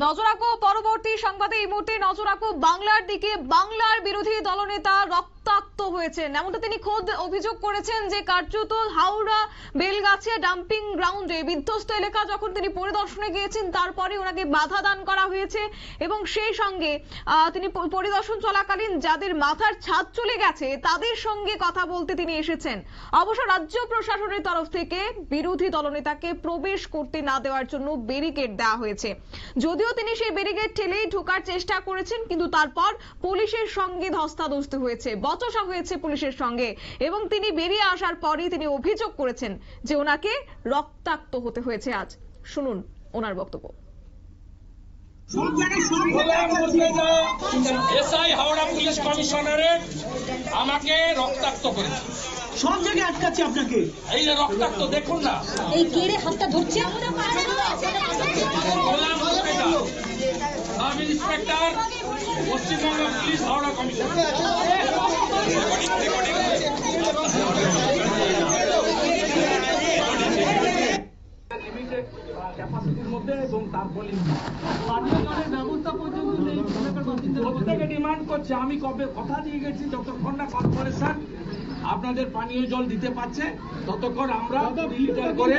নজর রাখবো পরবর্তী সংবাদে। এই মুহূর্তে নজর রাখবো বাংলার দিকে। বাংলার বিরোধী দলনেতা রক্তাক্ত হয়েছেন, এমনটা তিনি খোদ অভিযোগ করেছেন যে কার্যত হাওড়া বেলগাছিয়া ডাম্পিং গ্রাউন্ডে বিধ্বস্ত এলাকা যখন তিনি পরিদর্শনে গিয়েছেন তারপরে ওনাকে বাধা দান করা হয়েছে এবং সেই সঙ্গে তিনি পরিদর্শন চলাকালীন যাদের মাথার ছাদ চলে গেছে তাদের সঙ্গে কথা বলতে তিনি এসেছেন। অবশ্য রাজ্য প্রশাসনের তরফ থেকে বিরোধী দলনেতাকে প্রবেশ করতে না দেওয়ার জন্য ব্যারিকেড দেওয়া হয়েছে। যদিও তিনি সেই ব্যারিকেড ঠেলেই ঢোকার চেষ্টা করেছেন, কিন্তু তারপর পুলিশের সঙ্গে ধস্তাধস্তি হয়েছে, বচসা হয়েছে পুলিশের সঙ্গে এবং তিনি বেরিয়ে আসার পরই তিনি অভিযোগ করেছেন যে ওনাকে রক্তাক্ত হতে হয়েছে। আজ শুনুন ওনার বক্তব্য। এসআই হাওড়া পুলিশ কমিশনারেট আমাকে রক্তাক্ত করেছে। সব জায়গায় আটকাচ্ছে আপনাকে। এই যে রক্তাক্ত দেখুন না, এই কেড়ে হাতটা ধরছে। Sub inspector Paschimbanga police Howrah commission. Limited ক্যাপাসিটির মধ্যে এবং তারপরে ব্যবস্থা প্রত্যেকে ডিমান্ড করছে। আমি কবে কথা দিয়ে গেছি, যতক্ষণ না কর্পোরেশন আপনাদের পানীয় জল দিতে পারছে ততক্ষণ আমরা ফিল্টার করে।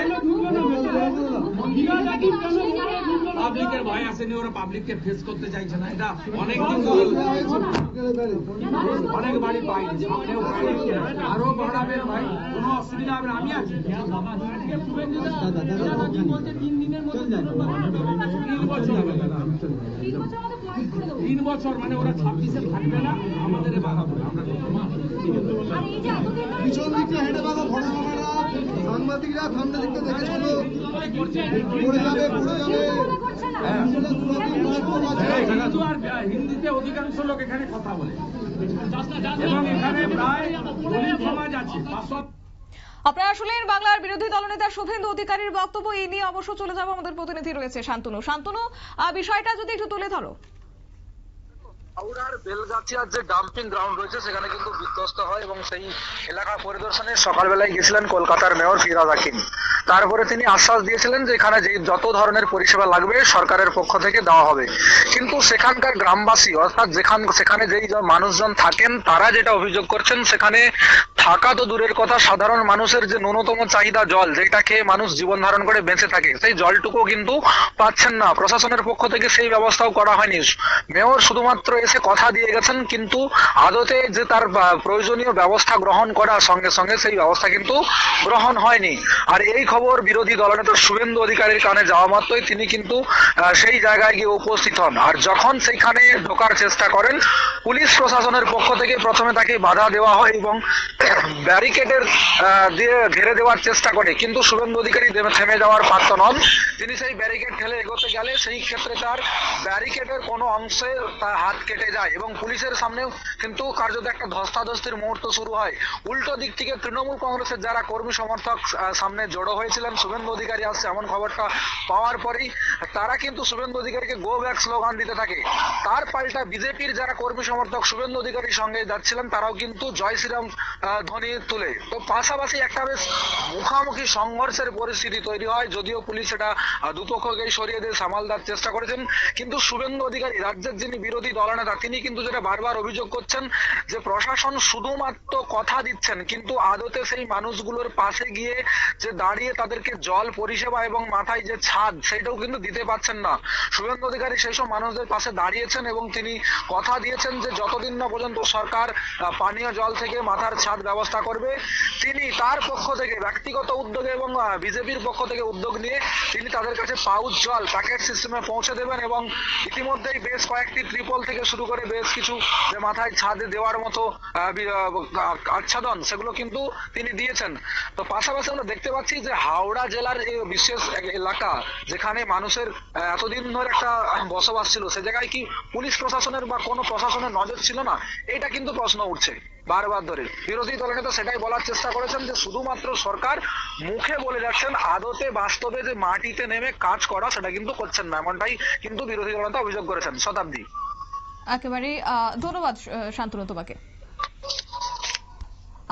পাবলিকের ভয় আসেনি, ওরা পাবলিককে ফেস করতে চাইছে না। এটা অনেক অনেক বাড়ি পাইনি, সামনেও পাইনি, আরো বাড়াবে ভাই, কোনো অসুবিধা হবে না। আমি আছি 3 বছর মানে ওরা 26-এ থাকবে না, আমাদের বাড়াবো। পিছন দিকটা হেঁটে বাবা ফটো ক্যামেরা সাংবাদিকরা সামনে দিকটা দেখে চলো, পড়ে যাবে। কিন্তু আর হিন্দিতে অধিকাংশ লোক এখানে কথা বলে এবং এখানে প্রায় সমাজ আছে। আপনারা শুনলেন বাংলার বিরোধী দলনেতা শুভেন্দু অধিকারীর বক্তব্য। এই নিয়ে অবশ্য চলে যাবো, আমাদের প্রতিনিধি রয়েছে শান্তনু। শান্তনু, বিষয়টা যদি একটু তুলে ধরো। হাওড়ার বেলগাছিয়ার যে ডাম্পিং গ্রাউন্ড রয়েছে সেখানে কিন্তু বিধ্বস্ত হয় এবং সেই এলাকা পরিদর্শনে সকালবেলায় গেছিলেন কলকাতার মেয়র ফিরহাদ হাকিম। তারপরে তিনি আশ্বাস দিয়েছিলেন যে এখানে যে যত ধরনের পরিষেবা লাগবে সরকারের পক্ষ থেকে দেওয়া হবে। কিন্তু সেখানকার গ্রামবাসী অর্থাৎ সেখানে যেই মানুষজন থাকেন তারা যেটা অভিযোগ করছেন, সেখানে থাকা তো দূরের কথা, সাধারণ মানুষের যে ন্যূনতম চাহিদা জল, যেটা খেয়ে মানুষ জীবন ধারণ করে বেঁচে থাকে, সেই জলটুকু কিন্তু পাচ্ছেন না। প্রশাসনের পক্ষ থেকে সেই ব্যবস্থাও করা হয়নি। মেয়র শুধুমাত্র এসে কথা দিয়ে গেছেন, কিন্তু আদতে যে তার প্রয়োজনীয় ব্যবস্থা গ্রহণ করার সঙ্গে সঙ্গে সেই ব্যবস্থা কিন্তু গ্রহণ হয়নি। আর এই খবর বিরোধী দলনেতা শুভেন্দু অধিকারীর কানে যাওয়া মাত্রই তিনি কিন্তু সেই জায়গায় গিয়ে উপস্থিত হন। আর যখন সেইখানে ঢোকার চেষ্টা করেন, পুলিশ প্রশাসনের পক্ষ থেকে প্রথমে তাকে বাধা দেওয়া হয় এবং ব্যারিকেডের দিয়ে ঘিরে দেওয়ার চেষ্টা করে, কিন্তু শুভেন্দু অধিকারী থেমে যাওয়ার পাত্র নন। তিনি সেই ব্যারিকেড ঠেলে এগোতে গেলে সেই ক্ষেত্রে তার ব্যারিকেডের কোনো অংশে তার হাত কেটে যায় এবং পুলিশের সামনেও কিন্তু কার্যত একটা ধস্তাধস্তির মুহূর্ত শুরু হয়। উল্টো দিক থেকে তৃণমূল কংগ্রেসের যারা কর্মী সমর্থক সামনে জড়ো হয়েছিলেন, শুভেন্দু অধিকারী আসছে এমন খবরটা পাওয়ার পরেই তারা কিন্তু শুভেন্দু অধিকারীকে গো ব্যাক স্লোগান দিতে থাকে। তার পাল্টা বিজেপির যারা কর্মী সমর্থক শুভেন্দু অধিকারীর সঙ্গে যাচ্ছিলেন তারাও কিন্তু জয় শ্রীরাম ধ্বনি তুলে। তো পাশাপাশি একটা বেশ মুখামুখি সংঘর্ষের পরিস্থিতি তৈরি হয়। যদিও পুলিশ এটা দুপক্ষকেই সরিয়ে দিয়ে সামাল দেওয়ার চেষ্টা করেছেন, কিন্তু শুভেন্দু অধিকারী রাজ্যের যিনি বিরোধী দলনেতা তিনি কিন্তু যেটা বারবার অভিযোগ করছেন যে প্রশাসন শুধুমাত্র কথা দিচ্ছেন, কিন্তু আদতে সেই মানুষগুলোর পাশে গিয়ে যে দাঁড়িয়ে তাদেরকে জল পরিষেবা এবং মাথায় যে ছাদ সেটাও কিন্তু দিতে পারছেন না। শুভেন্দু অধিকারী সেই সব মানুষদের পাশে দাঁড়িয়েছেন এবং তিনি কথা দিয়েছেন যে যতদিন না পর্যন্ত সরকার পানীয় জল থেকে মাথার ছাদ ব্যবস্থা করবে, তিনি তার পক্ষ থেকে ব্যক্তিগত উদ্যোগে এবং বিজেপির পক্ষ থেকে উদ্যোগ নিয়ে তিনি তাদের কাছে পাউচ জল প্যাকেট সিস্টেমে পৌঁছে দেবেন এবং ইতিমধ্যেই বেশ কয়েকটি ত্রিপল থেকে শুরু করে বেশ কিছু যে মাথায় ছাদে দেওয়ার মতো আচ্ছাদন সেগুলো কিন্তু তিনি দিয়েছেন। তো পাশাপাশি আমরা দেখতে পাচ্ছি যে হাওড়া জেলার এই বিশেষ এলাকা যেখানে মানুষের এতদিন ধরে একটা বসবাস ছিল, সে জায়গায় কি পুলিশ প্রশাসনের বা কোনো প্রশাসনের নজর ছিল না? এটা কিন্তু প্রশ্ন উঠছে বারবার ধরে। বিরোধী দলনেতা সেটাই বলার চেষ্টা করেছেন যে শুধুমাত্র সরকার মুখে বলে যাচ্ছেন, আদতে বাস্তবে যে মাটিতে নেমে কাজ করা সেটা কিন্তু করছেন না, এমনটাই কিন্তু বিরোধী দলনেতা অভিযোগ করেছেন। শতাব্দী। একেবারে ধন্যবাদ শান্তনু তোমাকে।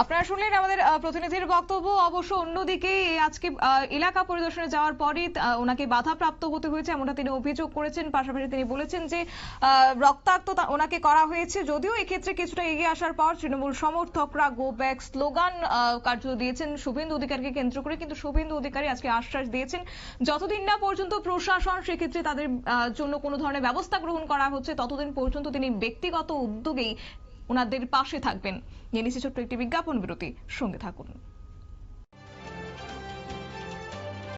আপনারা শুনলেন আমাদের প্রতিনিধির বক্তব্য। অবশ্য অন্যদিকে আজকে এলাকা পরিদর্শনে যাওয়ার পরই ওনাকে বাধাপ্রাপ্ত হতে হয়েছে এমনটা তিনি অভিযোগ করেছেন। পাশাপাশি তিনি বলেছেন যে রক্তাক্ত ওনাকে করা হয়েছে। যদিও এক্ষেত্রে কিছুটা এগিয়ে আসার পর তৃণমূল সমর্থকরা গো ব্যাক স্লোগান কার্যত দিয়েছেন শুভেন্দু অধিকারীকে কেন্দ্র করে, কিন্তু শুভেন্দু অধিকারী আজকে আশ্বাস দিয়েছেন যতদিন না পর্যন্ত প্রশাসন সেক্ষেত্রে তাদের জন্য কোনো ধরনের ব্যবস্থা গ্রহণ করা হচ্ছে ততদিন পর্যন্ত তিনি ব্যক্তিগত উদ্যোগেই ওনাদের পাশে থাকবেন। নিয়ে নিচ্ছি ছোট্ট একটি বিজ্ঞাপন বিরতি, সঙ্গে থাকুন।